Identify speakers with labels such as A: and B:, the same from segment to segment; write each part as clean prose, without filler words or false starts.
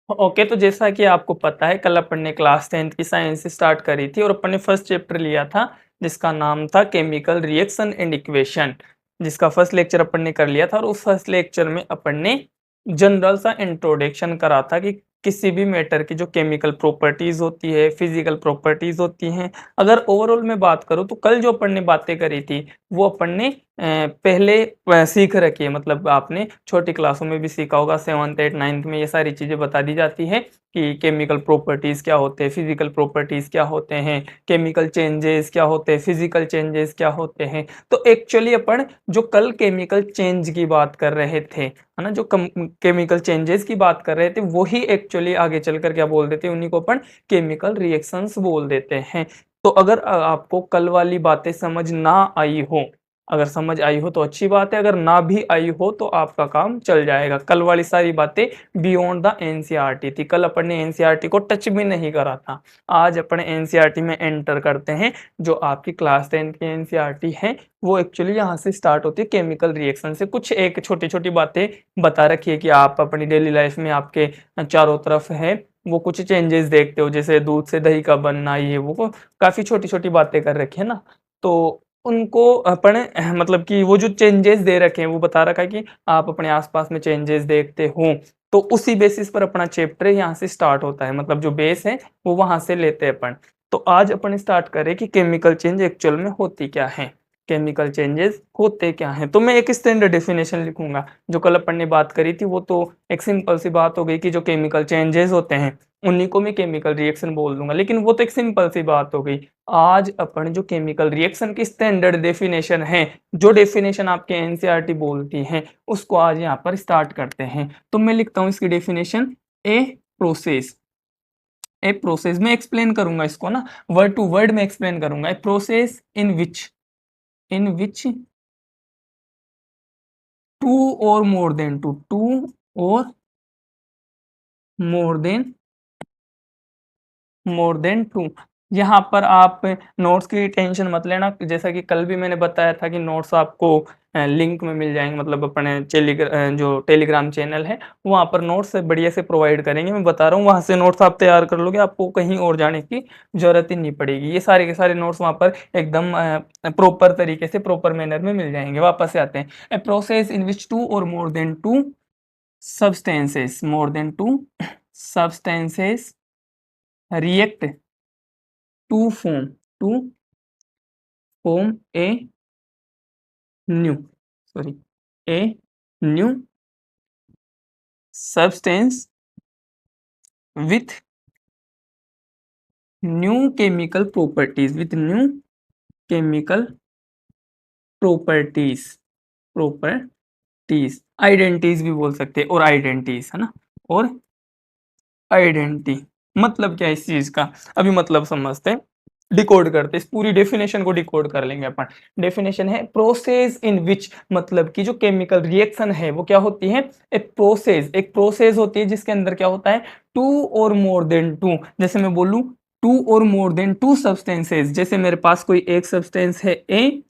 A: Okay, तो जैसा कि आपको पता है, कल अपन ने क्लास 10th की साइंस स्टार्ट करी थी और अपन ने फर्स्ट चैप्टर लिया था जिसका नाम था केमिकल रिएक्शन एंड इक्वेशन, जिसका फर्स्ट लेक्चर अपन ने कर लिया था। और उस फर्स्ट लेक्चर में अपन ने जनरल सा इंट्रोडक्शन करा था कि किसी भी मैटर की जो केमिकल प्रॉपर्टीज होती है, फिजिकल प्रॉपर्टीज होती हैं। अगर ओवरऑल में बात करूँ तो कल जो अपन ने बातें करी थी वो अपन ने पहले सीख रखी है, मतलब आपने छोटी क्लासों में भी सीखा होगा, 7th 8th 9th में ये सारी चीज़ें बता दी जाती है कि केमिकल प्रॉपर्टीज़ क्या होते हैं, फिजिकल प्रॉपर्टीज़ क्या होते हैं, केमिकल चेंजेस क्या होते हैं, फिजिकल चेंजेस क्या होते हैं। तो एक्चुअली अपन जो कल केमिकल चेंज की बात कर रहे थे, है ना, जो केमिकल चेंजेस की बात कर रहे थे, वही एक्चुअली आगे चलकर क्या बोल देते हैं, उन्हीं को अपन केमिकल रिएक्शंस बोल देते हैं। तो अगर आपको कल वाली बातें समझ ना आई हो, अगर समझ आई हो तो अच्छी बात है, अगर ना भी आई हो तो आपका काम चल जाएगा। कल वाली सारी बातें बियॉन्ड द एनसीईआरटी थी, कल अपन ने एनसीईआरटी को टच भी नहीं करा था। आज अपन एनसीईआरटी में एंटर करते हैं। जो आपकी क्लास 10 की एनसीईआरटी है वो एक्चुअली यहाँ से स्टार्ट होती है केमिकल रिएक्शन से। कुछ एक छोटी छोटी बातें बता रखी है कि आप अपनी डेली लाइफ में आपके चारों तरफ है वो कुछ चेंजेस देखते हो, जैसे दूध से दही का बनना, ये वो काफी छोटी छोटी बातें कर रखी है ना। तो उनको अपन मतलब कि वो जो चेंजेस दे रखे हैं वो बता रखा है कि आप अपने आसपास में चेंजेस देखते हो, तो उसी बेसिस पर अपना चैप्टर यहाँ से स्टार्ट होता है, मतलब जो बेस है वो वहां से लेते हैं अपन। तो आज अपन स्टार्ट करें कि केमिकल चेंज एक्चुअल में होती क्या है, केमिकल चेंजेस होते क्या हैं। तो मैं एक स्टैंडर्ड डेफिनेशन लिखूंगा। जो कल अपन ने बात करी थी वो तो एक सिंपल सी बात हो गई कि जो केमिकल चेंजेस होते हैं उन्हीं को मैं केमिकल रिएक्शन बोल दूंगा, लेकिन वो तो एक सिंपल सी बात हो गई। आज अपन जो केमिकल रिएक्शन की स्टैंडर्ड डेफिनेशन है, जो डेफिनेशन आपके एनसीईआरटी बोलती है, उसको आज यहाँ पर स्टार्ट करते हैं। तो मैं लिखता हूँ इसकी definition, a process. A process में एक्सप्लेन करूंगा इसको ना, वर्ड टू वर्ड में एक्सप्लेन करूंगा। A process in which to और मोर देन टू और मोर देन टू। यहाँ पर आप नोट्स की टेंशन मत लेना, जैसा कि कल भी मैंने बताया था कि नोट्स आपको लिंक में मिल जाएंगे, मतलब अपने जो टेलीग्राम चैनल है वहाँ पर नोट्स बढ़िया से प्रोवाइड करेंगे। मैं बता रहा हूँ वहाँ से नोट्स आप तैयार कर लोगे, आपको कहीं और जाने की जरूरत ही नहीं पड़ेगी। ये सारे के सारे नोट्स वहाँ पर एकदम प्रॉपर तरीके से, प्रॉपर मैनर में मिल जाएंगे। वापस से आते हैं। A process in which to और more than to substances react to form a new sorry a new substance with new chemical properties identities भी बोल सकते हैं, और आइडेंटिटीज है ना, और आइडेंटिटी मतलब क्या है इस चीज का, अभी मतलब समझते हैं, डिकोड करते हैं। इस पूरी डेफिनेशन को डिकोड कर लेंगे अपन। डेफिनेशन है प्रोसेस इन विच, मतलब कि जो केमिकल रिएक्शन है वो क्या होती है, एक प्रोसेस होती है जिसके अंदर क्या होता है, टू और मोर देन टू। जैसे मैं बोलूं टू और मोर देन टू सब्सटेंसेस, जैसे मेरे पास कोई एक सब्सटेंस है ए,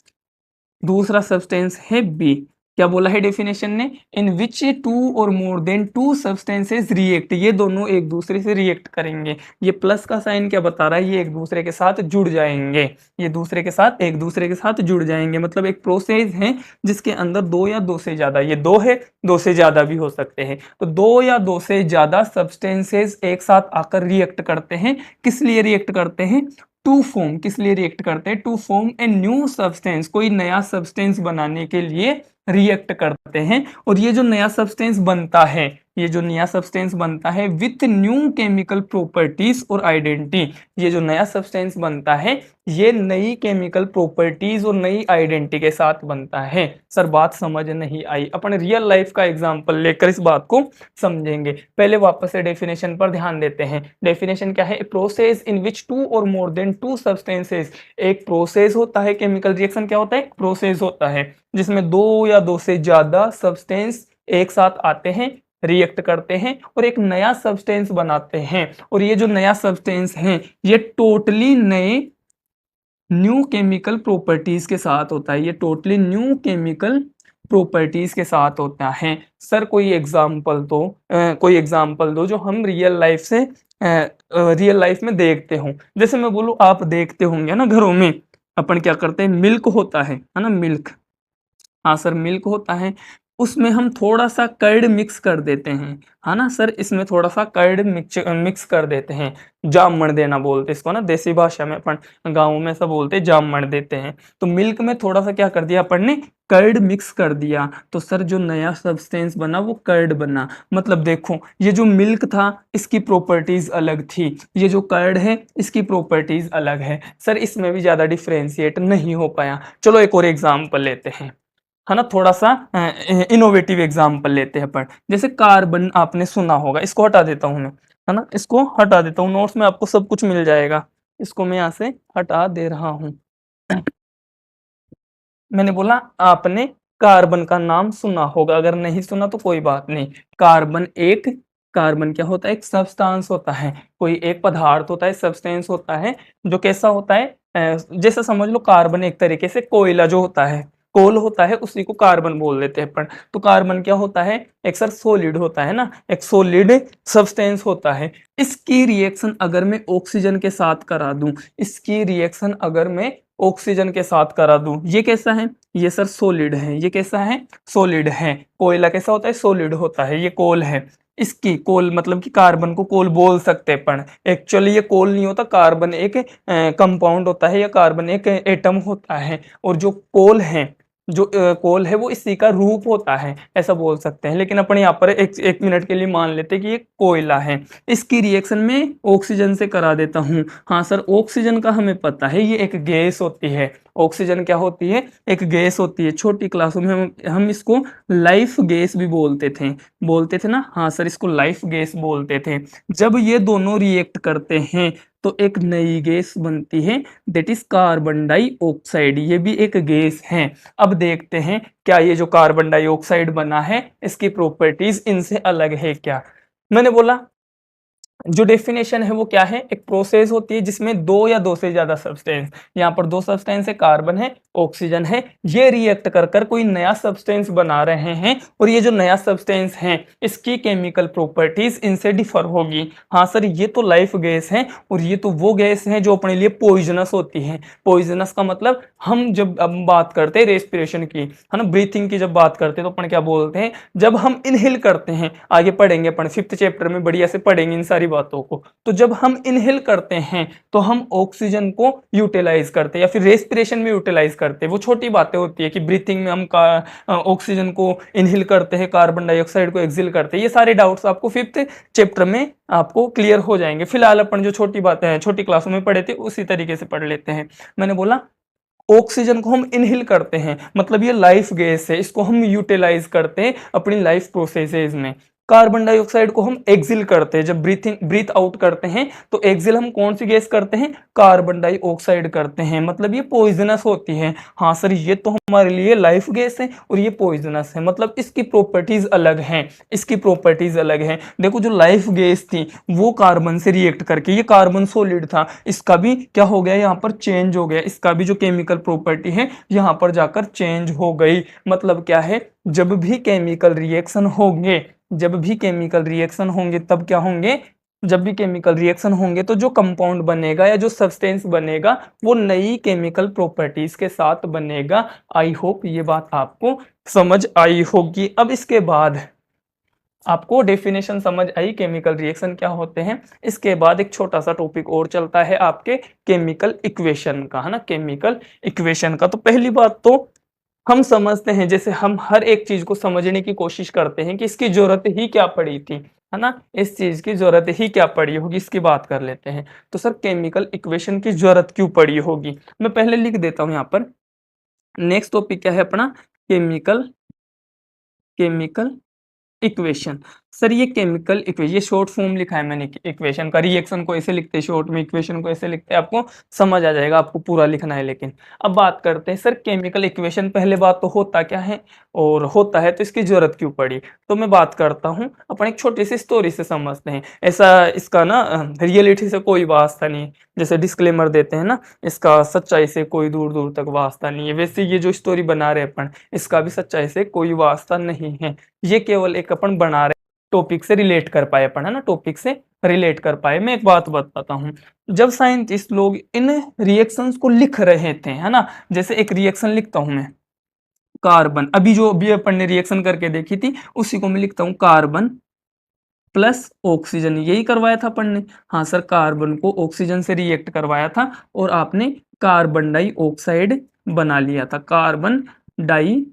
A: दूसरा सब्सटेंस है बी। क्या बोला है डेफिनेशन ने, इन विच टू और more than to substances react, ये दोनों एक दूसरे से रिएक्ट करेंगे। ये प्लस का साइन क्या बता रहा है, ये एक दूसरे के साथ जुड़ जाएंगे, ये दूसरे के साथ एक दूसरे के साथ जुड़ जाएंगे। मतलब एक प्रोसेस है जिसके अंदर दो या दो से ज्यादा, ये दो है, दो से ज्यादा भी हो सकते हैं, तो दो या दो से ज्यादा सब्सटेंसेस एक साथ आकर रिएक्ट करते हैं। किस लिए रिएक्ट करते हैं, टू फॉर्म, किस लिए रिएक्ट करते हैं, to form a new substance, कोई नया सब्सटेंस बनाने के लिए रिएक्ट करते हैं। और ये जो नया सब्सटेंस बनता है, ये जो नया सब्सटेंस बनता है विथ न्यू केमिकल प्रॉपर्टीज और आइडेंटिटी, ये जो नया सब्सटेंस बनता है ये नई केमिकल प्रॉपर्टीज और नई आइडेंटिटी के साथ बनता है। सर बात समझ नहीं आई, अपन रियल लाइफ का एग्जांपल लेकर इस बात को समझेंगे। पहले वापस से डेफिनेशन पर ध्यान देते हैं। डेफिनेशन क्या है, प्रोसेस इन विच टू और मोर देन टू सब्सटेंसेस, एक प्रोसेस होता है, केमिकल रिएक्शन क्या होता है, प्रोसेस होता है जिसमें दो या दो से ज्यादा सब्सटेंस एक साथ आते हैं, रिएक्ट करते हैं और एक नया सब्सटेंस बनाते हैं। और ये जो नया सब्सटेंस है ये टोटली नए न्यू केमिकल प्रॉपर्टीज के साथ होता है, ये टोटली न्यू केमिकल प्रॉपर्टीज के साथ होता है। सर कोई एग्जांपल दो, कोई एग्जांपल दो जो हम रियल लाइफ में देखते हो। जैसे मैं बोलूँ, आप देखते होंगे ना घरों में अपन क्या करते हैं, मिल्क होता है ना, मिल्क। हाँ सर, मिल्क होता है, उसमें हम थोड़ा सा कर्ड मिक्स कर देते हैं, है ना सर, इसमें थोड़ा सा कर्ड मिक्स कर देते हैं। जामण देना बोलते हैं इसको ना, देसी भाषा में अपन गाँव में सब बोलते हैं जामण देते हैं। तो मिल्क में थोड़ा सा क्या कर दिया अपन ने, कर्ड मिक्स कर दिया, तो सर जो नया सब्सटेंस बना वो कर्ड बना। मतलब देखो, ये जो मिल्क था इसकी प्रॉपर्टीज अलग थी, ये जो कर्ड है इसकी प्रॉपर्टीज अलग है। सर इसमें भी ज्यादा डिफ्रेंशिएट नहीं हो पाया। चलो एक और एग्जाम्पल लेते हैं, है ना, थोड़ा सा इनोवेटिव एग्जाम्पल लेते हैं अपन। जैसे कार्बन आपने सुना होगा, इसको हटा देता हूं मैं, है ना, इसको हटा देता हूँ, नोट्स में आपको सब कुछ मिल जाएगा। इसको मैं यहाँ से हटा दे रहा हूँ। मैंने बोला आपने कार्बन का नाम सुना होगा, अगर नहीं सुना तो कोई बात नहीं। कार्बन क्या होता है, एक सब्सटेंस होता है, कोई एक पदार्थ होता है, सब्सटेंस होता है, जो कैसा होता है, जैसे समझ लो कार्बन एक तरीके से कोयला जो होता है, कोल होता है, उसी को कार्बन बोल देते हैं अपन। तो कार्बन क्या होता है, एक सर सॉलिड होता है ना, एक सॉलिड सब्सटेंस होता है। इसकी रिएक्शन अगर मैं ऑक्सीजन के साथ करा दूं, इसकी रिएक्शन अगर मैं ऑक्सीजन के साथ करा दूं, ये कैसा है, ये सर सॉलिड है, ये कैसा है, सॉलिड है। कोयला कैसा होता है, सॉलिड होता है, ये कोल है। इसकी कोल मतलब कि कार्बन को कोल बोल सकते हैं, पर एक्चुअली ये कोल नहीं होता, कार्बन एक कंपाउंड होता है, या कार्बन एक एटम होता है। और जो कोल है, जो कोल है वो इसी का रूप होता है, ऐसा बोल सकते हैं। लेकिन अपन यहाँ पर एक मिनट के लिए मान लेते हैं कि ये कोयला है। इसकी रिएक्शन में ऑक्सीजन से करा देता हूँ। हाँ सर, ऑक्सीजन का हमें पता है ये एक गैस होती है। ऑक्सीजन क्या होती है, एक गैस होती है। छोटी क्लासों में हम इसको लाइफ गैस भी बोलते थे ना। हाँ सर, इसको लाइफ गैस बोलते थे। जब ये दोनों रिएक्ट करते हैं तो एक नई गैस बनती है, दैट इज कार्बन डाइऑक्साइड। ये भी एक गैस है। अब देखते हैं क्या ये जो कार्बन डाइऑक्साइड बना है इसकी प्रॉपर्टीज इनसे अलग है क्या। मैंने बोला जो डेफिनेशन है वो क्या है, एक प्रोसेस होती है जिसमें दो या दो से ज्यादा सब्सटेंस, यहाँ पर दो सब्सटेंस है, कार्बन है, ऑक्सीजन है, ये रिएक्ट कर कर कोई नया सब्सटेंस बना रहे हैं। और ये जो नया सब्सटेंस है इसकी केमिकल प्रॉपर्टीज इनसे डिफर होगी। हाँ सर, ये तो लाइफ गैस है, और ये तो वो गैस है जो अपने लिए पॉइजनस होती है। पॉइजनस का मतलब, हम जब अब बात करते हैं रेस्पिरेशन की, है ना, ब्रीथिंग की जब बात करते हैं तो अपन क्या बोलते हैं, जब हम इनहेल करते हैं, आगे पढ़ेंगे अपन 5th चैप्टर में बढ़िया से पढ़ेंगे इन सारी बातों को। तो जब हम इनहेल करते हैं तो हम ऑक्सीजन को यूटिलाइज करते हैं, या फिर रेस्पिरेशन में यूटिलाइज करते हैं। वो छोटी बातें होती है कि ब्रीथिंग में हम ऑक्सीजन को इनहेल करते हैं, कार्बन डाइऑक्साइड को एक्सेल करते हैं। ये सारे डाउट्स आपको 5th चैप्टर में आपको क्लियर हो जाएंगे। फिलहाल अपन जो छोटी बातें हैं छोटी क्लासों में पढ़े थे उसी तरीके से पढ़ लेते हैं। मैंने बोला ऑक्सीजन को हम इनहेल करते हैं, मतलब ये लाइफ गैस है, इसको हम यूटिलाइज करते हैं अपनी लाइफ प्रोसेसेस में। कार्बन डाइऑक्साइड को हम एक्सिल करते हैं, जब ब्रीथ आउट करते हैं तो एक्सिल हम कौन सी गैस करते हैं, कार्बन डाइऑक्साइड करते हैं, मतलब ये पॉइजनस होती है। हाँ सर, ये तो हमारे लिए लाइफ गैस है और ये पॉइजनस है, मतलब इसकी प्रॉपर्टीज अलग हैं, इसकी प्रॉपर्टीज अलग हैं। देखो जो लाइफ गैस थी वो कार्बन से रिएक्ट करके, ये कार्बन सॉलिड था, इसका भी क्या हो गया, यहाँ पर चेंज हो गया, इसका भी जो केमिकल प्रॉपर्टी है यहाँ पर जाकर चेंज हो गई। मतलब क्या है, जब भी केमिकल रिएक्शन होंगे, जब भी केमिकल रिएक्शन होंगे तब क्या होंगे, जब भी केमिकल रिएक्शन होंगे तो जो कंपाउंड बनेगा या जो सब्सटेंस बनेगा वो नई केमिकल प्रॉपर्टीज के साथ बनेगा। आई होप ये बात आपको समझ आई होगी। अब इसके बाद आपको डेफिनेशन समझ आई केमिकल रिएक्शन क्या होते हैं। इसके बाद एक छोटा सा टॉपिक और चलता है आपके केमिकल इक्वेशन का, है ना, केमिकल इक्वेशन का। तो पहली बात तो हम समझते हैं, जैसे हम हर एक चीज को समझने की कोशिश करते हैं कि इसकी जरूरत ही क्या पड़ी थी, है ना, इस चीज की जरूरत ही क्या पड़ी होगी, इसकी बात कर लेते हैं। तो सर केमिकल इक्वेशन की जरूरत क्यों पड़ी होगी, मैं पहले लिख देता हूं यहाँ पर। नेक्स्ट टॉपिक क्या है अपना, केमिकल केमिकल इक्वेशन। सर ये केमिकल इक्वेशन, ये शॉर्ट फॉर्म लिखा है मैंने इक्वेशन का, रिएक्शन को ऐसे लिखते हैं शॉर्ट में, इक्वेशन को ऐसे लिखते हैं, आपको समझ आ जाएगा, आपको पूरा लिखना है। लेकिन अब बात करते हैं सर केमिकल इक्वेशन, पहले बात तो होता क्या है और होता है तो इसकी जरूरत क्यों पड़ी। तो मैं बात करता हूँ, अपन एक छोटी सी स्टोरी से समझते हैं। ऐसा इसका ना रियलिटी से कोई वास्ता नहीं, जैसे डिस्क्लेमर देते हैं ना, इसका सच्चाई से कोई दूर दूर तक वास्ता नहीं है, वैसे ये जो स्टोरी बना रहे अपन, इसका भी सच्चाई से कोई वास्ता नहीं है। ये केवल एक अपन बना रहे, टॉपिक से रिलेट कर पाए अपन, है ना, टॉपिक से रिलेट कर पाए। मैं एक बात बताता हूँ, जब साइंटिस्ट लोग इन रिएक्शंस को लिख रहे थे, है ना, जैसे एक रिएक्शन लिखता हूं मैं, कार्बन, अभी जो अभी अपन ने रिएक्शन करके देखी थी उसी को मैं लिखता हूँ, कार्बन प्लस ऑक्सीजन, यही करवाया था अपन ने। हाँ सर, कार्बन को ऑक्सीजन से रिएक्ट करवाया था और आपने कार्बन डाइऑक्साइड बना लिया था, कार्बन डाई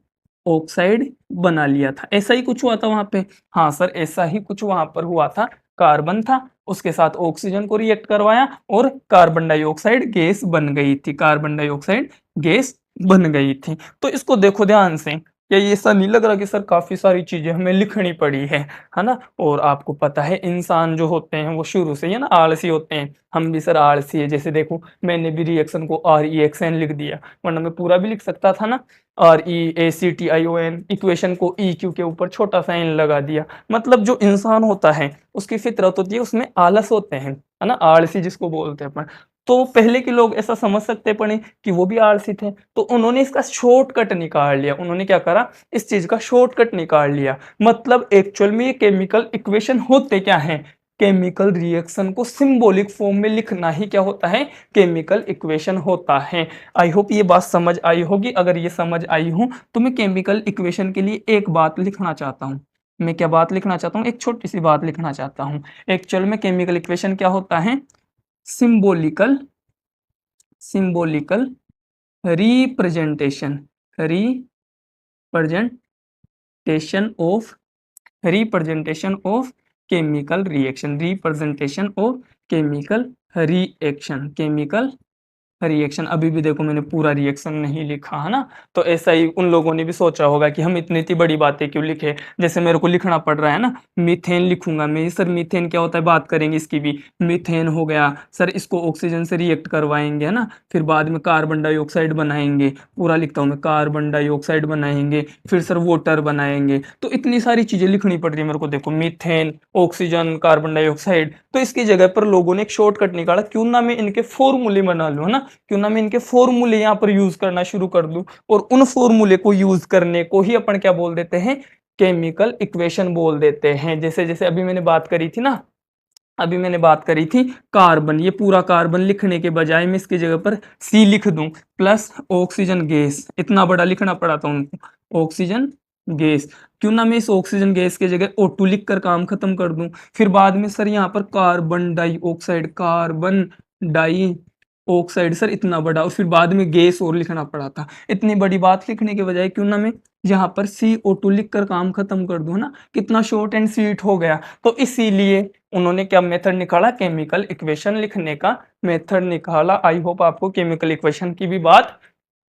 A: ऑक्साइड बना लिया था, ऐसा ही कुछ हुआ था वहां पे। हाँ सर, ऐसा ही कुछ वहां पर हुआ था, कार्बन था उसके साथ ऑक्सीजन को रिएक्ट करवाया और कार्बन डाइऑक्साइड गैस बन गई थी, कार्बन डाइऑक्साइड गैस बन गई थी। तो इसको देखो ध्यान से, क्या ये ऐसा नहीं लग रहा कि सर काफी सारी चीजें हमें लिखनी पड़ी है ना। और आपको पता है इंसान जो होते हैं वो शुरू से ही है ना आलसी होते हैं, हम भी सर आलसी है। जैसे देखो मैंने भी रिएक्शन को REXN लिख दिया, वरना मैं पूरा भी लिख सकता था ना, REACTION, इक्वेशन को EQ के ऊपर छोटा सा एन लगा दिया। मतलब जो इंसान होता है उसकी फितरत होती है, उसमें आलस होते हैं, है ना, आलसी जिसको बोलते हैं अपन। तो पहले के लोग ऐसा समझ सकते पड़े कि वो भी आलसी थे, तो उन्होंने इसका शॉर्टकट निकाल लिया। उन्होंने क्या करा, इस चीज का शॉर्टकट निकाल लिया। मतलब एक्चुअल में ये केमिकल इक्वेशन होते क्या हैं, केमिकल रिएक्शन को सिंबॉलिक फॉर्म में लिखना ही क्या होता है, केमिकल इक्वेशन होता है। आई होप ये बात समझ आई होगी। अगर ये समझ आई हो तो मैं केमिकल इक्वेशन के लिए एक बात लिखना चाहता हूँ। मैं क्या बात लिखना चाहता हूँ, एक छोटी सी बात लिखना चाहता हूँ। एक्चुअल में केमिकल इक्वेशन क्या होता है, symbolical, symbolical representation, representation of, representation of chemical reaction, representation of chemical reaction, chemical reaction. अभी भी देखो मैंने पूरा रिएक्शन नहीं लिखा, है ना। तो ऐसा ही उन लोगों ने भी सोचा होगा कि हम इतनी इतनी बड़ी बातें क्यों लिखे। जैसे मेरे को लिखना पड़ रहा है ना, मीथेन लिखूंगा मैं, सर मीथेन क्या होता है बात करेंगे इसकी भी। मीथेन हो गया सर, इसको ऑक्सीजन से रिएक्ट करवाएंगे, है ना, फिर बाद में कार्बन डाइऑक्साइड बनाएंगे, पूरा लिखता हूँ मैं, कार्बन डाइऑक्साइड बनाएंगे, फिर सर वाटर बनाएंगे। तो इतनी सारी चीजें लिखनी पड़ रही है मेरे को, देखो मीथेन, ऑक्सीजन, कार्बन डाइऑक्साइड। तो इसकी जगह पर लोगों ने एक शॉर्टकट निकाला, क्यों ना मैं इनके फॉर्मूले बना लूं, है ना, क्यों ना मैं इनके फॉर्मूले यहाँ पर यूज करना शुरू कर दूं। और उन फॉर्मूले को यूज करने को ही अपन क्या बोल देते हैं, केमिकल इक्वेशन बोल देते हैं। जैसे जैसे अभी मैंने बात करी थी ना, अभी मैंने बात करी थी कार्बन, ये पूरा कार्बन लिखने के बजाय मैं इसकी जगह पर C लिख दूं, प्लस ऑक्सीजन गैस, इतना बड़ा लिखना पड़ा था उनको, ऑक्सीजन गैस। क्यों ना मैं इस ऑक्सीजन गैस की जगह O2 लिख कर काम खत्म कर दूं। फिर बाद में सर यहाँ पर carbon dioxide, carbon dioxide, sir इतना बड़ा, और फिर बाद में गैस और लिखना पड़ा था। इतनी बड़ी बात लिखने के बजाय क्यों ना मैं यहाँ पर CO2 लिख कर काम खत्म कर दूं ना, कितना शॉर्ट एंड स्वीट हो गया। तो इसीलिए उन्होंने क्या मेथड निकाला, केमिकल इक्वेशन लिखने का मेथड निकाला। आई होप आपको केमिकल इक्वेशन की भी बात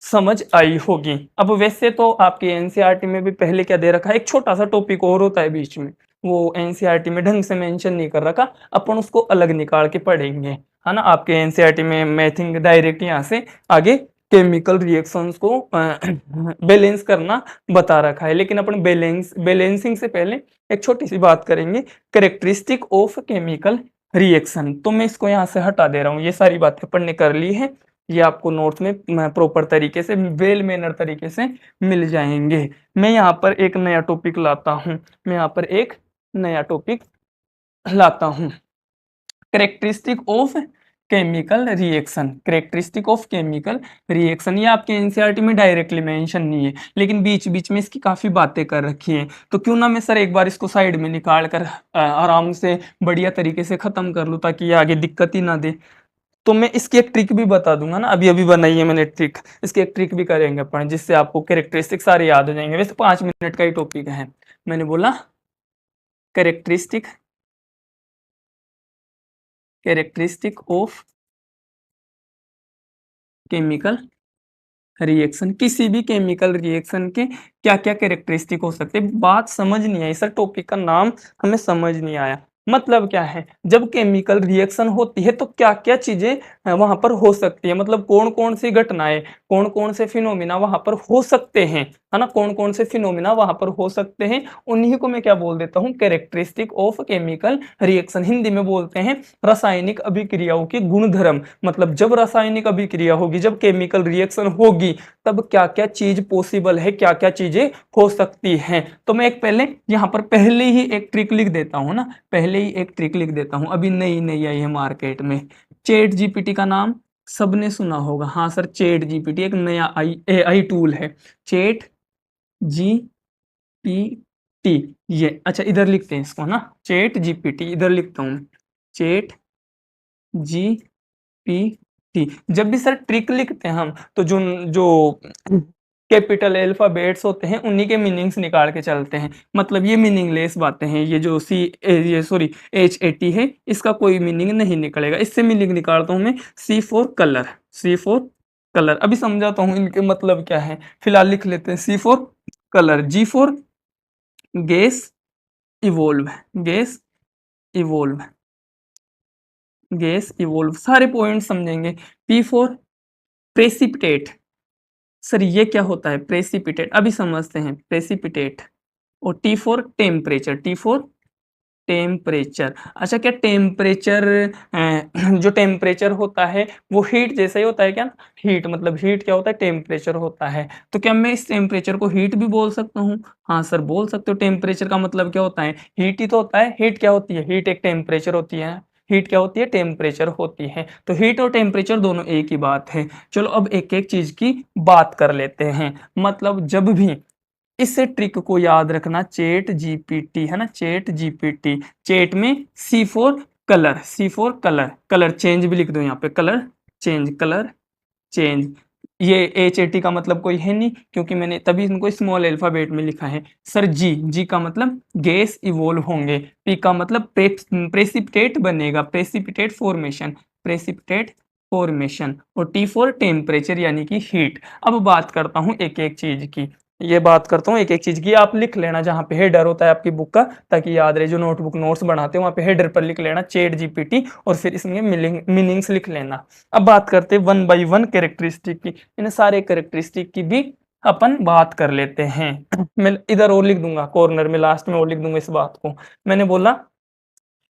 A: समझ आई होगी। अब वैसे तो आपके एनसीईआरटी में भी पहले क्या दे रखा है, एक छोटा सा टॉपिक और होता है बीच में, वो एनसीईआरटी में ढंग से मेंशन नहीं कर रखा, अपन उसको अलग निकाल के पढ़ेंगे, है ना। आपके एनसीईआरटी में मैं थिंक डायरेक्ट यहाँ से आगे केमिकल रिएक्शंस को बैलेंस करना बता रखा है। लेकिन अपन बैलेंसिंग से पहले एक छोटी सी बात करेंगे, कैरेक्टरिस्टिक ऑफ केमिकल रिएक्शन। तो मैं इसको यहाँ से हटा दे रहा हूँ, ये सारी बातें अपन ने कर ली है, ये आपको नोट्स में प्रॉपर तरीके से, वेल मैनर तरीके से मिल जाएंगे। मैं यहाँ पर एक नया टॉपिक लाता हूँ, मैं यहाँ पर एक नया टॉपिक लाता हूँ, characteristic of chemical reaction, characteristic of chemical reaction. ये आपके एनसीईआरटी में डायरेक्टली मेंशन नहीं है, लेकिन बीच बीच में इसकी काफी बातें कर रखी हैं। तो क्यों ना मैं सर एक बार इसको साइड में निकाल कर आराम से बढ़िया तरीके से खत्म कर लूँ, ताकि ये आगे दिक्कत ही ना दे। तो मैं इसकी एक ट्रिक भी बता दूंगा ना, अभी अभी बनाई है मैंने ट्रिक, इसकी एक ट्रिक भी करेंगे अपन, जिससे आपको कैरेक्टरिस्टिक सारे याद हो जाएंगे। वैसे 5 मिनट का ही टॉपिक है, मैंने बोला characteristic, characteristic of chemical reaction, किसी भी केमिकल रिएक्शन के क्या क्या कैरेक्टरिस्टिक हो सकते हैं। बात समझ नहीं आई सर, टॉपिक का नाम हमें समझ नहीं आया। मतलब क्या है, जब केमिकल रिएक्शन होती है तो क्या क्या चीजें वहां पर हो सकती है, मतलब कौन कौन सी घटनाएं, कौन कौन से फिनोमिना वहां पर हो सकते हैं, है ना, कौन कौन से फिनोमिना वहां पर हो सकते हैं, उन्हीं को मैं क्या बोल देता हूँ, characteristic of chemical reaction. Hindi में बोलते हैं रासायनिक अभिक्रियाओं के गुणधर्म। मतलब जब रासायनिक अभिक्रिया होगी, जब केमिकल रिएक्शन होगी, तब क्या क्या चीज पॉसिबल है, क्या क्या चीजें हो सकती हैं। तो मैं एक पहले यहाँ पर पहले ही एक ट्रिक लिख देता हूँ ना, पहले ही एक ट्रिक लिख देता हूँ, अभी नई नई आई है मार्केट में। चैट जीपीटी का नाम सबने सुना होगा, हाँ सर, चैट जीपीटी एक नया एआई टूल है, चैट जीपीटी। ये अच्छा, इधर लिखते हैं इसको ना, चैट जीपीटी, इधर लिखता हूँ, चैट जीपीटी। जब भी सर ट्रिक लिखते हैं हम, तो जो जो कैपिटल अल्फाबेट्स होते हैं उन्हीं के मीनिंग्स निकाल के चलते हैं। मतलब ये मीनिंगलेस बातें हैं, ये जो ये सॉरी HAT है, इसका कोई मीनिंग नहीं निकलेगा। इससे मीनिंग निकालता हूँ मैं, C for colour, C for colour. अभी समझाता हूँ इनके मतलब क्या है, फिलहाल लिख लेते हैं, C for colour, G for gas evolve, gas evolve, gas evolve, सारे पॉइंट समझेंगे। P फॉर प्रेसिपिटेट, सर ये क्या होता है प्रेसिपिटेट, अभी समझते हैं प्रेसिपिटेट। और T for temperature, T for temperature. अच्छा, क्या टेम्परेचर जो टेम्परेचर होता है वो हीट जैसा ही होता है क्या? हीट मतलब हीट क्या होता है, टेम्परेचर होता है। तो क्या मैं इस टेम्परेचर को हीट भी बोल सकता हूँ? हाँ सर, बोल सकते हो। टेम्परेचर का मतलब क्या होता है, हीट ही तो होता है। हीट क्या होती है, हीट एक टेम्परेचर होती है, हीट क्या होती है, टेम्परेचर होती है। तो हीट और टेम्परेचर दोनों एक ही बात है। चलो अब एक एक चीज की बात कर लेते हैं। मतलब जब भी इस ट्रिक को याद रखना, चैट जीपीटी है ना, चैट जीपीटी, चैट में C for colour, C for colour, colour change भी लिख दो यहाँ पे, कलर चेंज, कलर चेंज। ये HAT का मतलब कोई है नहीं, क्योंकि मैंने तभी इनको स्मॉल अल्फाबेट में लिखा है। सर जी, जी का मतलब गैस इवोल्व होंगे, पी का मतलब प्रेसिपिटेट बनेगा, प्रेसिपिटेट फॉर्मेशन, प्रेसिपिटेट फॉर्मेशन, और टी फॉर टेम्परेचर यानी कि हीट। अब बात करता हूँ एक एक चीज की, ये बात करता हूँ एक एक चीज की, आप लिख लेना जहाँ पे हेडर होता है आपकी बुक का, ताकि याद रहे। जो नोटबुक नोट्स बनाते हैं वहाँ पे हेडर पर लिख लेना चैट जीपीटी, और फिर इसमें मीनिंग्स लिख लेना। अब बात करते हैं वन बाय वन कैरेक्टरिस्टिक की, इन सारे कैरेक्टरिस्टिक की भी अपन बात कर लेते हैं। मैं इधर और लिख दूंगा, कॉर्नर में लास्ट में और लिख दूंगा इस बात को। मैंने बोला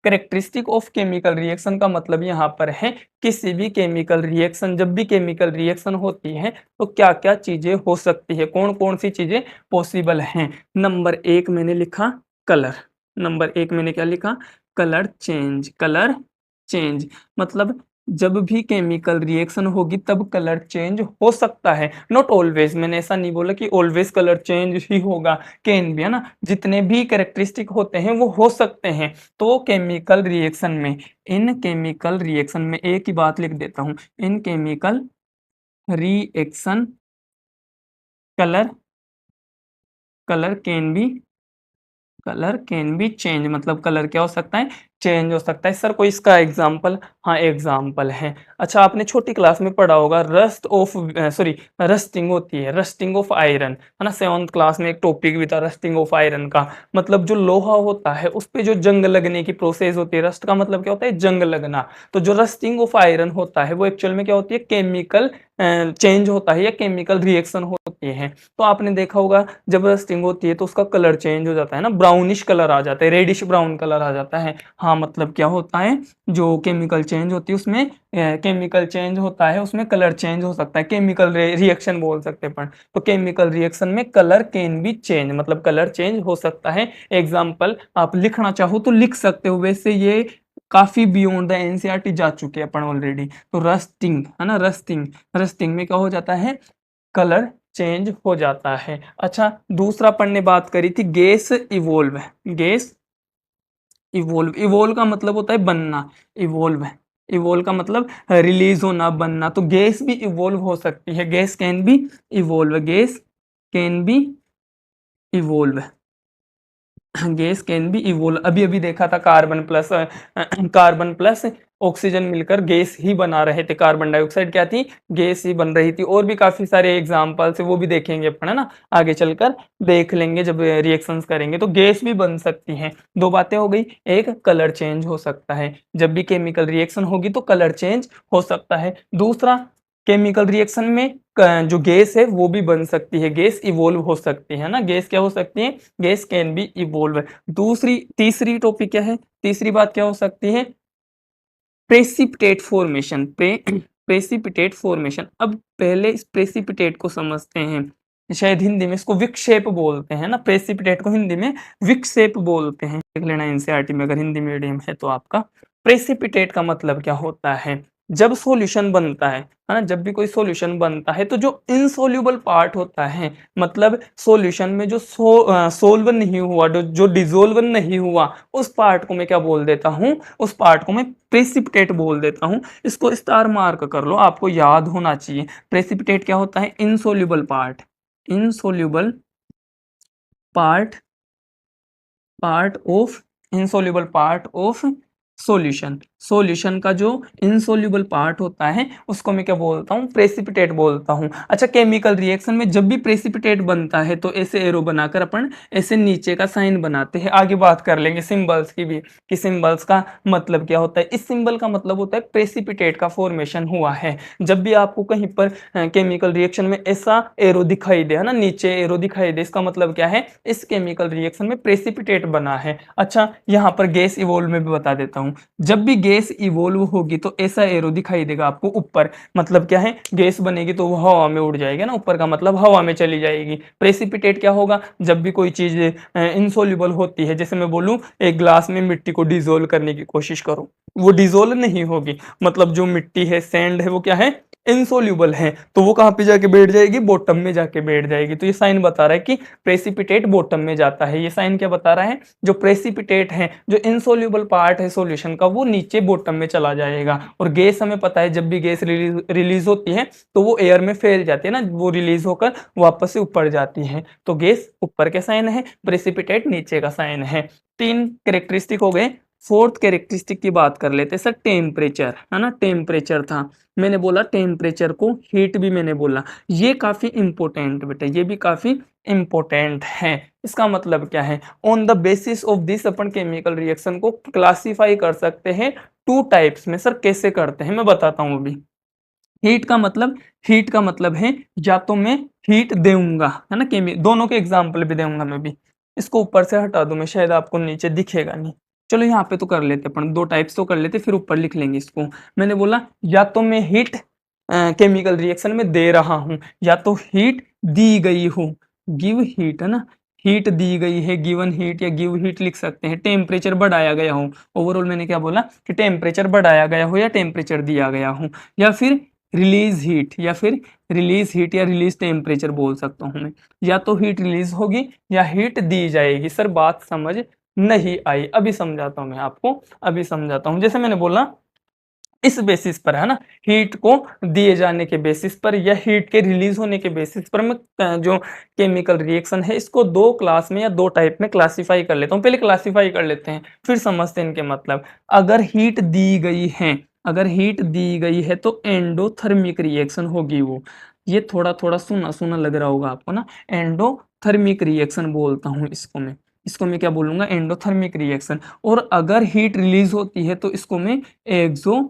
A: कैरेक्टरिस्टिक ऑफ केमिकल रिएक्शन का मतलब यहाँ पर है किसी भी केमिकल रिएक्शन, जब भी केमिकल रिएक्शन होती है तो क्या क्या चीजें हो सकती है, कौन कौन सी चीजें पॉसिबल हैं। नंबर एक मैंने लिखा कलर, नंबर एक मैंने क्या लिखा, कलर चेंज, कलर चेंज। मतलब जब भी केमिकल रिएक्शन होगी तब कलर चेंज हो सकता है, नॉट ऑलवेज। मैंने ऐसा नहीं बोला कि ऑलवेज कलर चेंज ही होगा, कैन भी, है ना, जितने भी कैरेक्टरिस्टिक होते हैं वो हो सकते हैं। तो केमिकल रिएक्शन में, इन केमिकल रिएक्शन में एक ही बात लिख देता हूं, इन chemical reaction colour, colour can be, colour can be change. मतलब कलर क्या हो सकता है, चेंज हो सकता है। सर कोई इसका एग्जाम्पल? हाँ एग्जाम्पल है। अच्छा, आपने छोटी क्लास में पढ़ा होगा, रस्ट ऑफ सॉरी रस्टिंग होती है, रस्टिंग ऑफ आयरन, है ना। 7th क्लास में एक टॉपिक भी था रस्टिंग ऑफ आयरन का। मतलब जो लोहा होता है उस पे जो जंग लगने की प्रोसेस होती है, रस्ट का मतलब क्या होता है, जंग लगना। तो जो रस्टिंग ऑफ आयरन होता है वो एक्चुअल में क्या होती है, केमिकल चेंज होता है या केमिकल रिएक्शन होती है। तो आपने देखा होगा जब रस्टिंग होती है तो उसका कलर चेंज हो जाता है ना, ब्राउनिश कलर आ जाता है, रेडिश ब्राउन कलर आ जाता है। हाँ मतलब क्या होता है, जो केमिकल चेंज होती है उसमें केमिकल चेंज होता है, उसमें कलर चेंज हो सकता है, केमिकल रिएक्शन बोल सकते हैं अपन। तो केमिकल रिएक्शन में कलर कैन बी चेंज, मतलब कलर चेंज हो सकता है। एग्जाम्पल आप लिखना चाहो तो लिख सकते हो, वैसे ये काफी बियॉन्ड द एनसीईआरटी जा चुके हैं अपन ऑलरेडी। तो रस्टिंग है ना, रस्टिंग, रस्टिंग में क्या हो जाता है, कलर चेंज हो जाता है। अच्छा, दूसरा अपन ने बात करी थी gas evolve, gas evolve, evolve का मतलब होता है बनना, इवोल्व, इवोल्व का मतलब रिलीज होना, बनना। तो गैस भी इवोल्व हो सकती है, gas can be evolve, gas can be evolve, gas can be evolve. अभी अभी देखा था carbon plus, carbon plus oxygen मिलकर गैस ही बना रहे थे, कार्बन डाइऑक्साइड क्या थी, गैस ही बन रही थी। और भी काफी सारे एग्जाम्पल्स है, वो भी देखेंगे अपन, है ना, आगे चलकर देख लेंगे जब रिएक्शंस करेंगे। तो गैस भी बन सकती है। दो बातें हो गई, एक कलर चेंज हो सकता है, जब भी केमिकल रिएक्शन होगी तो कलर चेंज हो सकता है। दूसरा, केमिकल रिएक्शन में जो गैस है वो भी बन सकती है, गैस इवोल्व हो सकती है ना, गैस क्या हो सकती है, गैस कैन बी इवोल्व। तीसरी टॉपिक क्या है, तीसरी बात क्या हो सकती है, प्रेसिपिटेट फॉर्मेशन। Precipitate formation. अब पहले इस प्रेसिपिटेट को समझते हैं, शायद हिंदी में इसको विक्षेप बोलते हैं ना, प्रेसिपिटेट को हिंदी में विक्षेप बोलते हैं, देख लेना एनसीईआरटी में अगर हिंदी मीडियम है तो आपका। प्रेसिपिटेट का मतलब क्या होता है, जब सॉल्यूशन बनता है ना, जब भी कोई सॉल्यूशन बनता है तो जो इनसॉल्युबल पार्ट होता है, मतलब सॉल्यूशन में जो सोल्व नहीं हुआ, जो डिसोल्व नहीं हुआ, उस पार्ट को मैं क्या बोल देता हूं, उस पार्ट को मैं प्रेसिपिटेट बोल देता हूं। इसको स्टार मार्क कर लो, आपको याद होना चाहिए। प्रेसिपिटेट क्या होता है, insoluble part, insoluble part, part of, insoluble part of solution. Solution का जो इनसॉल्युबल पार्ट होता है उसको मैं क्या बोलता हूँ, प्रेसिपिटेट बोलता हूँ। अच्छा, केमिकल रिएक्शन में जब भी प्रेसिपिटेट बनता है तो ऐसे एरो बनाकर अपन ऐसे नीचे का साइन बनाते हैं। आगे बात कर लेंगे सिंबल्स की भी, कि सिंबल्स का मतलब क्या होता है। इस सिंबल का मतलब होता है प्रेसिपिटेट का फॉर्मेशन हुआ है। जब भी आपको कहीं पर केमिकल रिएक्शन में ऐसा एरो दिखाई दे, है ना, नीचे एरो दिखाई दे, इसका मतलब क्या है, इस केमिकल रिएक्शन में प्रेसिपिटेट बना है। अच्छा, यहाँ पर गैस इवोल्व में भी बता देता हूँ, जब भी गैस इवोल्व होगी तो ऐसा एरो दिखाई देगा आपको ऊपर, मतलब क्या है, गैस बनेगी तो वो हवा में उड़ जाएगी ना, ऊपर का मतलब हवा में चली जाएगी। प्रेसिपिटेट क्या होगा, जब भी कोई चीज इनसॉल्युबल होती है, जैसे मैं बोलूं एक ग्लास में मिट्टी को डिसोल्व करने की कोशिश करो, वो डिसोल्व नहीं होगी, मतलब जो मिट्टी है, सैंड है, वो क्या है, इनसॉल्युबल है, तो वो कहां पे जाके बैठ जाएगी, बॉटम में जाके बैठ जाएगी। तो ये साइन बता रहा है कि प्रेसिपिटेट बॉटम में जाता है। ये साइन क्या बता रहा है, जो प्रेसिपिटेट है, जो इनसॉल्युबल पार्ट है सॉल्यूशन का, वो नीचे बॉटम में चला जाएगा। और गैस हमें पता है, जब भी गैस रिलीज होती है तो वो एयर में फैल जाती है ना, वो रिलीज होकर वापस से ऊपर जाती है। तो गैस ऊपर के साइन है, प्रेसिपिटेट नीचे का साइन है। तीन कैरेक्टरिस्टिक हो गए। फोर्थ कैरेक्टरिस्टिक की बात कर लेते हैं सर, टेम्परेचर, है ना, टेम्परेचर था, मैंने बोला टेम्परेचर को हीट भी मैंने बोला, ये काफी इंपॉर्टेंट बेटा, ये भी काफी इंपॉर्टेंट है। इसका मतलब क्या है, on the basis of this upon chemical reaction को क्लासिफाई कर सकते हैं टू टाइप्स में। सर कैसे करते हैं मैं बताता हूं अभी। हीट का मतलब, हीट का मतलब है या तो मैं हीट दूंगा, है ना, दोनों के एग्जाम्पल भी दूंगा मैं भी। इसको ऊपर से हटा दूं मैं, शायद आपको नीचे दिखेगा नहीं। चलो यहाँ पे तो कर लेते अपन, दो टाइप्स तो कर लेते, फिर ऊपर लिख लेंगे इसको। मैंने बोला या तो मैं हीट केमिकल रिएक्शन में दे रहा हूं, या तो हीट दी गई हो, गिव हीट, है ना, हीट दी गई है, गिवन हीट या गिव हीट लिख सकते हैं। टेम्परेचर बढ़ाया गया हो, ओवरऑल मैंने क्या बोला कि टेम्परेचर बढ़ाया गया हो या टेम्परेचर दिया गया हो, या फिर रिलीज हीट, या फिर रिलीज हीट या रिलीज टेम्परेचर बोल सकता हूं मैं। या तो हीट रिलीज होगी या हीट दी जाएगी। सर बात समझ नहीं आई, अभी समझाता हूं मैं आपको, अभी समझाता हूं। जैसे मैंने बोला इस बेसिस पर, है ना, हीट को दिए जाने के बेसिस पर या हीट के रिलीज होने के बेसिस पर मैं जो केमिकल रिएक्शन है इसको दो क्लास में या दो टाइप में क्लासिफाई कर लेता हूं। पहले क्लासिफाई कर लेते हैं, फिर समझते हैं इनके मतलब। अगर हीट दी गई है, अगर हीट दी गई है तो एंडोथर्मिक रिएक्शन होगी वो। ये थोड़ा थोड़ा सुना सुना लग रहा होगा आपको ना, एंडोथर्मिक रिएक्शन बोलता हूं इसको मैं। इसको मैं क्या बोलूंगा, एंडोथर्मिक रिएक्शन। और अगर हीट रिलीज होती है तो इसको मैं एक्सो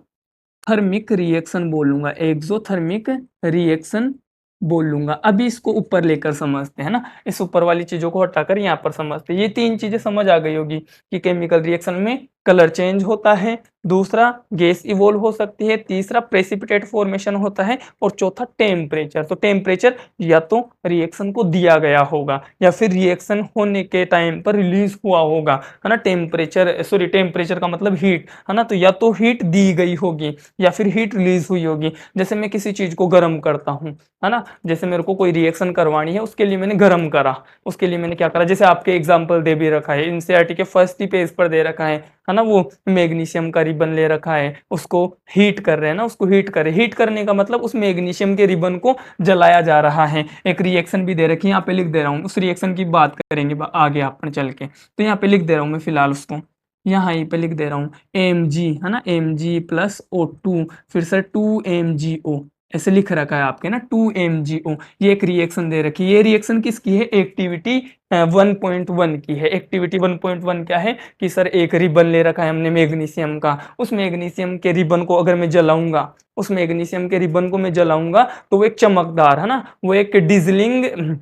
A: थर्मिक रिएक्शन बोलूंगा, एक्सोथर्मिक रिएक्शन बोलूंगा। अभी इसको ऊपर लेकर समझते हैं ना, इस ऊपर वाली चीजों को हटाकर यहाँ पर समझते हैं। ये तीन चीजें समझ आ गई होगी कि केमिकल रिएक्शन में कलर चेंज होता है, दूसरा गैस इवोल्व हो सकती है, तीसरा प्रेसिपिटेट फॉर्मेशन होता है, और चौथा टेम्परेचर। तो टेम्परेचर या तो रिएक्शन को दिया गया होगा या फिर रिएक्शन होने के टाइम पर रिलीज हुआ होगा, है ना। टेम्परेचर, सॉरी, टेम्परेचर का मतलब हीट, है ना, तो या तो हीट दी गई होगी या फिर हीट रिलीज हुई होगी। जैसे मैं किसी चीज को गर्म करता हूँ, है ना, जैसे मेरे को कोई रिएक्शन करवानी है, उसके लिए मैंने गर्म करा, उसके लिए मैंने क्या करा, जैसे आपके एग्जाम्पल दे भी रखा है, एनसीईआरटी के फर्स्ट ही पेज पर दे रखा है ना, वो मैग्नीशियम का रिबन ले रखा है, उसको हीट कर रहे हैं ना, उसको हीट करे, हीट करने का मतलब उस मैग्नीशियम के रिबन को जलाया जा रहा है। एक रिएक्शन भी दे रखी है, यहाँ पे लिख दे रहा हूँ, उस रिएक्शन की बात करेंगे आगे अपन चल के, तो यहाँ पे लिख दे रहा हूँ मैं फिलहाल उसको। यहाँ यहीं पे लिख दे रहा हूँ Mg, है ना, Mg प्लस O2, फिर से 2MgO, ऐसे लिख रखा है आपके ना 2MgO। ये एक रिएक्शन दे रखी है। ये रिएक्शन किसकी है? एक्टिविटी 1.1 की है। एक्टिविटी 1.1 क्या है कि सर एक रिबन ले रखा है हमने मैग्नीशियम का, उस मैग्नीशियम के रिबन को अगर मैं जलाऊंगा, उस मैग्नीशियम के रिबन को मैं जलाऊंगा तो वो एक चमकदार, है ना, वो एक डिजलिंग,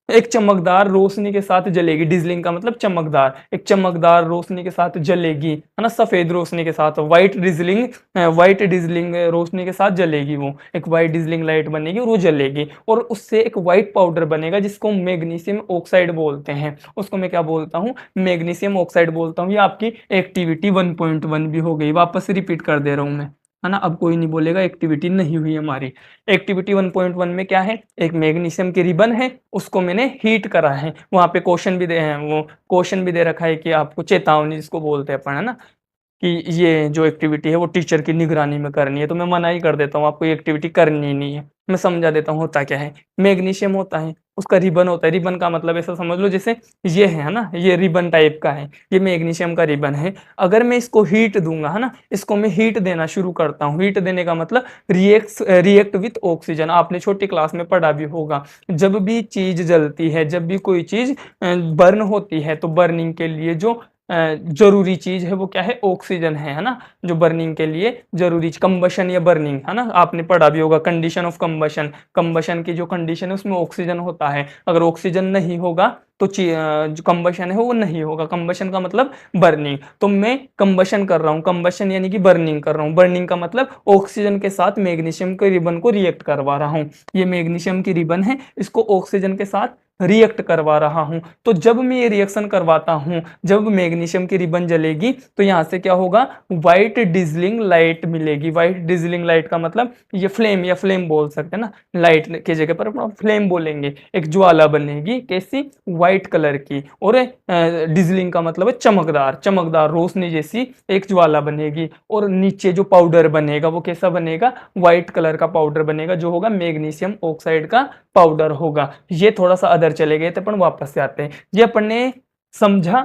A: एक चमकदार रोशनी के साथ जलेगी। डिजलिंग का मतलब चमकदार, एक चमकदार रोशनी के साथ जलेगी, है ना, सफेद रोशनी के साथ, व्हाइट डिजलिंग रोशनी के साथ जलेगी। वो एक व्हाइट डिजलिंग लाइट बनेगी और वो जलेगी, और उससे एक व्हाइट पाउडर बनेगा जिसको मैग्नीशियम ऑक्साइड बोलते हैं। उसको मैं क्या बोलता हूँ? मैग्नीशियम ऑक्साइड बोलता हूँ। ये आपकी एक्टिविटी 1.1 भी हो गई। वापस से रिपीट कर दे रहा हूँ मैं, है ना, अब कोई नहीं बोलेगा एक्टिविटी नहीं हुई हमारी। एक्टिविटी 1.1 में क्या है? एक मैग्नीशियम की रिबन है, उसको मैंने हीट करा है। वहां पे क्वेश्चन भी दे हैं, वो क्वेश्चन भी दे रखा है कि आपको चेतावनी जिसको बोलते हैं अपन, है ना, कि ये जो एक्टिविटी है वो टीचर की निगरानी में करनी है, तो मैं मना ही कर देता हूँ, आपको ये एक्टिविटी करनी ही नहीं है। मैं समझा देता हूँ होता क्या है। मैग्नीशियम होता है, उसका रिबन होता है। रिबन का मतलब ऐसा समझ लो जैसे ये है ना, ये रिबन टाइप का है, ये मैग्नीशियम का रिबन है। अगर मैं इसको हीट दूंगा, है ना, इसको मैं हीट देना शुरू करता हूँ। हीट देने का मतलब रिएक्ट विथ ऑक्सीजन। आपने छोटी क्लास में पढ़ा भी होगा, जब भी चीज जलती है, जब भी कोई चीज बर्न होती है, तो बर्निंग के लिए जो जरूरी चीज है वो क्या है? ऑक्सीजन है ना, जो बर्निंग के लिए जरूरी, कंबशन या बर्निंग, है ना, आपने पढ़ा भी होगा कंडीशन ऑफ कंबशन। कंबशन की जो कंडीशन है उसमें ऑक्सीजन होता है। अगर ऑक्सीजन नहीं होगा तो जो कंबशन है वो नहीं होगा। कंबशन का मतलब बर्निंग। तो मैं कंबशन कर रहा हूँ, कंबशन यानी कि बर्निंग कर रहा हूँ। बर्निंग का मतलब ऑक्सीजन के साथ मैग्नीशियम के रिबन को रिएक्ट करवा रहा हूँ। ये मैग्नीशियम की रिबन है, इसको ऑक्सीजन के साथ रिएक्ट करवा रहा हूं। तो जब मैं ये रिएक्शन करवाता हूं, जब मैग्नीशियम की रिबन जलेगी, तो यहां से क्या होगा? व्हाइट डिजलिंग लाइट मिलेगी। व्हाइट डिजलिंग लाइट का मतलब ये फ्लेम, या फ्लेम बोल सकते हैं ना, लाइट की जगह पर फ्लेम बोलेंगे। एक ज्वाला बनेगी, कैसी? व्हाइट कलर की। और डिजलिंग का मतलब है चमकदार, चमकदार रोशनी जैसी एक ज्वाला बनेगी। और नीचे जो पाउडर बनेगा वो कैसा बनेगा? व्हाइट कलर का पाउडर बनेगा, जो होगा मैग्नीशियम ऑक्साइड का पाउडर होगा। ये थोड़ा सा अदर चले गए थे, अपन वापस से आते हैं। ये अपन ने समझा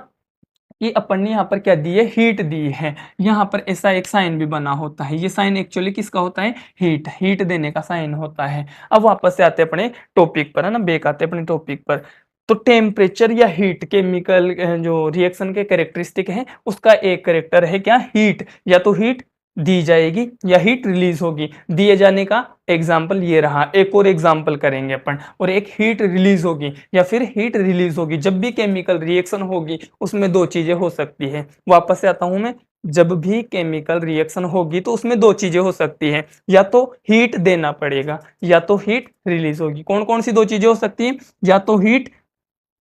A: कि अपन ने यहाँ पर क्या दी है? हीट दी है। यहाँ पर ऐसा एक साइन भी बना होता है। ये साइन एक्चुअली किसका होता है? हीट, हीट देने का साइन होता है। अब वापस से आते हैं अपने टॉपिक पर, है ना, बेक आते हैं अपने टॉपिक पर। तो टेम्परेचर या हीट, केमिकल जो रिएक्शन के कैरेक्टरिस्टिक है, उसका एक कैरेक्टर है क्या? हीट। या तो हीट दी जाएगी या हीट रिलीज होगी। दिए जाने का एग्जाम्पल ये रहा। एक और एग्जाम्पल करेंगे अपन, और एक हीट रिलीज होगी या फिर हीट रिलीज होगी। जब भी केमिकल रिएक्शन होगी उसमें दो चीजें हो सकती है। वापस से आता हूं मैं, जब भी केमिकल रिएक्शन होगी तो उसमें दो चीजें हो सकती है, या तो हीट देना पड़ेगा या तो हीट रिलीज होगी। कौन कौन सी दो चीजें हो सकती है? या तो हीट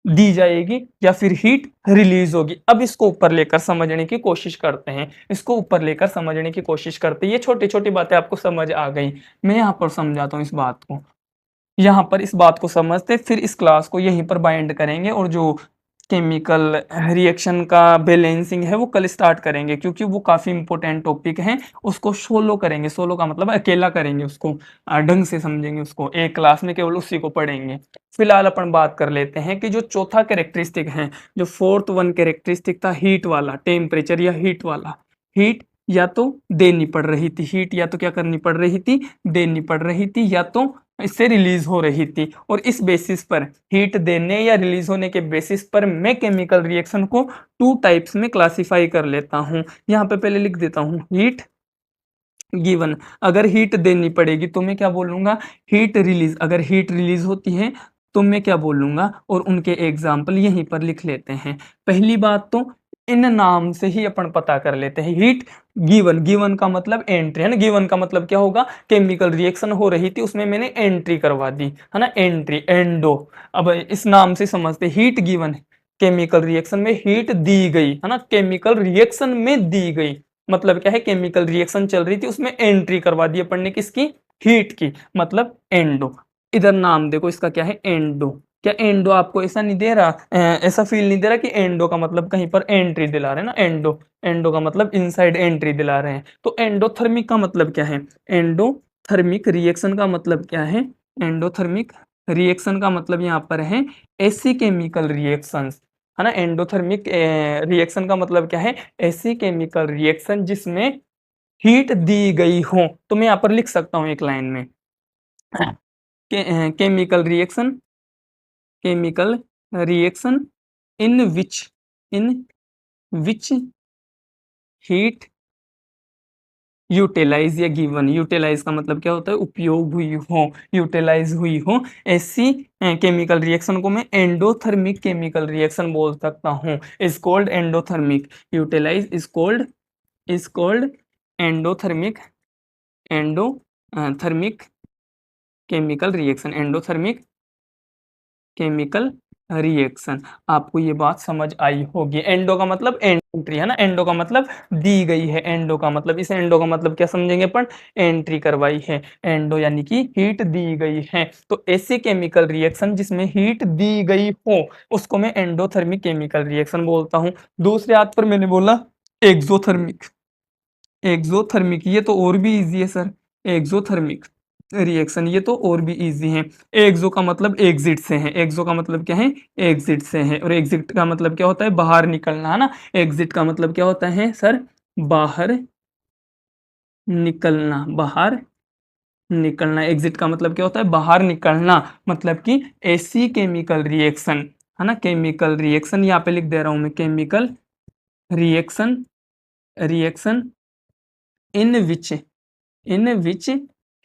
A: दी जाएगी या फिर हीट रिलीज होगी। अब इसको ऊपर लेकर समझने की कोशिश करते हैं, इसको ऊपर लेकर समझने की कोशिश करते हैं। ये छोटी छोटी बातें आपको समझ आ गई, मैं यहाँ पर समझाता हूँ इस बात को। यहाँ पर इस बात को समझते फिर इस क्लास को यहीं पर बाइंड करेंगे, और जो केमिकल रिएक्शन का बैलेंसिंग है वो कल स्टार्ट करेंगे, क्योंकि वो काफ़ी इंपॉर्टेंट टॉपिक है। उसको सोलो करेंगे, सोलो का मतलब अकेला करेंगे उसको, ढंग से समझेंगे उसको, एक क्लास में केवल उसी को पढ़ेंगे। फिलहाल अपन बात कर लेते हैं कि जो चौथा कैरेक्टरिस्टिक है, जो फोर्थ वन कैरेक्टरिस्टिक था हीट वाला, टेम्परेचर या हीट वाला। हीट या तो देनी पड़ रही थी, हीट या तो क्या करनी पड़ रही थी? देनी पड़ रही थी, या तो इससे रिलीज हो रही थी। और इस बेसिस पर, हीट देने या रिलीज होने के बेसिस पर, मैं केमिकल रिएक्शन को टू टाइप्स में क्लासिफाई कर लेता हूं। यहाँ पे पहले लिख देता हूं हीट गिवन। अगर हीट देनी पड़ेगी तो मैं क्या बोलूंगा? Heat release. अगर हीट रिलीज होती है तो मैं क्या बोलूंगा? और उनके एग्जाम्पल यहीं पर लिख लेते हैं। पहली बात तो इन नाम से ही अपन पता कर लेते हैं। हीट गिवन, गिवन का मतलब एंट्री, है ना। गिवन का मतलब क्या होगा? केमिकल रिएक्शन हो रही थी, उसमें मैंने एंट्री करवा दी, है ना, एंट्री, एंडो। अब इस नाम से समझते, हीट गिवन, केमिकल रिएक्शन में हीट दी गई, है ना, केमिकल रिएक्शन में दी गई। मतलब क्या है? केमिकल रिएक्शन चल रही थी, उसमें एंट्री करवा दी अपन ने, किसकी? हीट की, मतलब एंडो। इधर नाम देखो इसका क्या है? एंडो। क्या एंडो आपको ऐसा नहीं दे रहा, ऐसा फील नहीं दे रहा कि एंडो का मतलब कहीं पर एंट्री दिला रहे हैं ना? एंडो, एंडो का मतलब इनसाइड एंट्री दिला रहे हैं। तो एंडोथर्मिक का मतलब क्या है? एंडोथर्मिक रिएक्शन का मतलब क्या है? एंडोथर्मिक रिएक्शन का मतलब यहाँ पर है ऐसी केमिकल रिएक्शंस है ना। एंडोथर्मिक रिएक्शन का मतलब क्या है, ऐसी केमिकल रिएक्शन जिसमें हीट दी गई हो। तो मैं यहाँ पर लिख सकता हूँ एक लाइन में chemical reaction, chemical reaction in which heat utilise या गिवन। यूटिलाइज का मतलब क्या होता है, उपयोग हुई हो, यूटिलाइज हुई हो। ऐसी केमिकल रिएक्शन को मैं एंडोथर्मिक केमिकल रिएक्शन बोल सकता हूँ। Is called endothermic. Utilise is called endothermic, endothermic chemical reaction, endothermic chemical reaction. आपको ये बात समझ आई होगी। एंडो का मतलब एंट्री है ना, एंडो का मतलब दी गई है, एंडो का मतलब, इस एंडो का मतलब क्या समझेंगे अपन, एंट्री करवाई है। एंडो यानी कि हीट दी गई है। तो ऐसी केमिकल रिएक्शन जिसमें हीट दी गई हो उसको मैं एंडोथर्मिक केमिकल रिएक्शन बोलता हूँ। दूसरे हाथ पर मैंने बोला एक्सोथर्मिक, एक्सोथर्मिक ये तो और भी इजी है सर। एक्सोथर्मिक रिएक्शन ये तो और भी इजी है। एक्सो का मतलब एग्जिट से है, एक्सो का मतलब क्या है, एग्जिट से है। और एग्जिट का मतलब क्या होता है, बाहर निकलना, है ना। एग्जिट का मतलब क्या होता है सर, बाहर निकलना, बाहर निकलना। एग्जिट का मतलब क्या होता है, बाहर निकलना। मतलब कि ऐसी केमिकल रिएक्शन, है ना, केमिकल रिएक्शन यहाँ पे लिख दे रहा हूं मैं, chemical reaction, reaction in which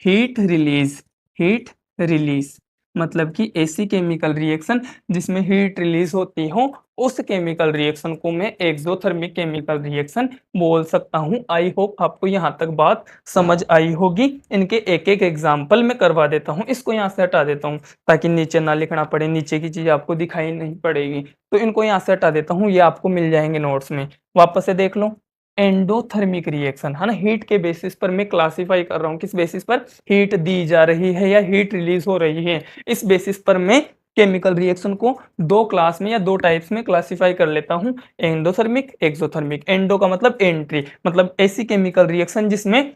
A: heat release, heat release. मतलब कि ऐसी केमिकल रिएक्शन जिसमें हीट रिलीज होती हो, उस केमिकल रिएक्शन को मैं एक्सोथर्मिक केमिकल रिएक्शन बोल सकता हूं। आई होप आपको यहां तक बात समझ आई होगी। इनके एक एक एग्जाम्पल मैं करवा देता हूं। इसको यहां से हटा देता हूं ताकि नीचे ना लिखना पड़े, नीचे की चीज आपको दिखाई नहीं पड़ेगी। तो इनको यहां से हटा देता हूं, ये आपको मिल जाएंगे नोट्स में, वापस से देख लो। एंडोथर्मिक रिएक्शन, है ना, हीट के बेसिस पर मैं क्लासिफाई कर रहा हूँ। किस बेसिस पर, हीट दी जा रही है या हीट रिलीज हो रही है, इस बेसिस पर मैं केमिकल रिएक्शन को दो क्लास में या दो टाइप्स में क्लासिफाई कर लेता हूँ, एंडोथर्मिक, एक्सोथर्मिक। एंडो का मतलब एंट्री, मतलब ऐसी केमिकल रिएक्शन जिसमें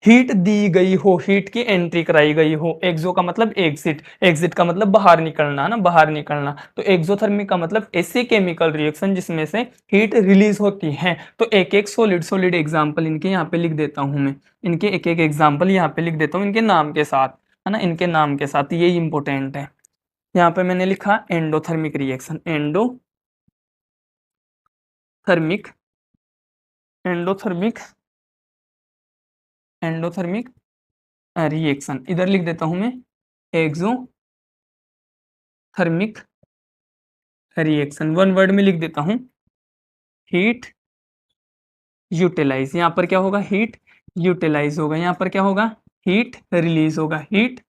A: हीट दी गई हो, हीट की एंट्री कराई गई हो। एक्सो का मतलब एग्जिट, एग्जिट का मतलब बाहर निकलना, ना, बाहर निकलना। तो एक्सोथर्मिक का मतलब ऐसी केमिकल रिएक्शन जिसमें से हीट रिलीज होती है। तो एक एक सॉलिड सॉलिड एग्जांपल इनके यहाँ पे लिख देता हूं मैं, इनके एक एक एग्जांपल यहाँ पे लिख देता हूँ इनके नाम के साथ, है ना, इनके नाम के साथ, ये इंपॉर्टेंट है। यहाँ पे मैंने लिखा endothermic reaction, endothermic, endothermic, endothermic reaction. इधर लिख देता हूं मैं एक्सोथर्मिक रिएक्शन। वन वर्ड में लिख देता हूं, हीट यूटिलाइज। यहां पर क्या होगा, हीट यूटिलाइज होगा। यहां पर क्या होगा, हीट रिलीज होगा, हीट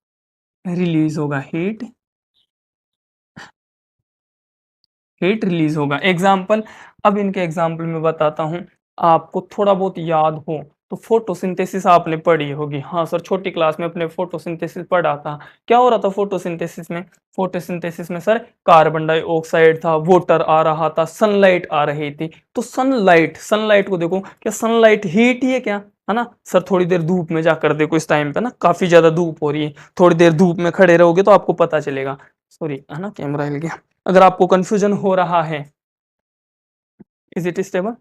A: रिलीज होगा, हीट रिलीज होगा। एग्जाम्पल, अब इनके एग्जाम्पल में बताता हूँ। आपको थोड़ा बहुत याद हो तो फोटोसिंथेसिस आपने पढ़ी होगी। हाँ सर, छोटी क्लास में अपने फोटोसिंथेसिस पढ़ा था। क्या हो रहा था फोटोसिंथेसिस में, फोटोसिंथेसिस में सर कार्बन डाइऑक्साइड था, वाटर आ रहा था, सनलाइट आ रही थी। तो सनलाइट, सनलाइट को देखो, क्या सनलाइट हीट ही है क्या, है ना सर। थोड़ी देर धूप में जाकर देखो, इस टाइम पे ना काफी ज्यादा धूप हो रही है, थोड़ी देर धूप में खड़े रहोगे तो आपको पता चलेगा। सॉरी, है ना, कैमरा हिल गया। अगर आपको कंफ्यूजन हो रहा है, इज इट स्टेबल।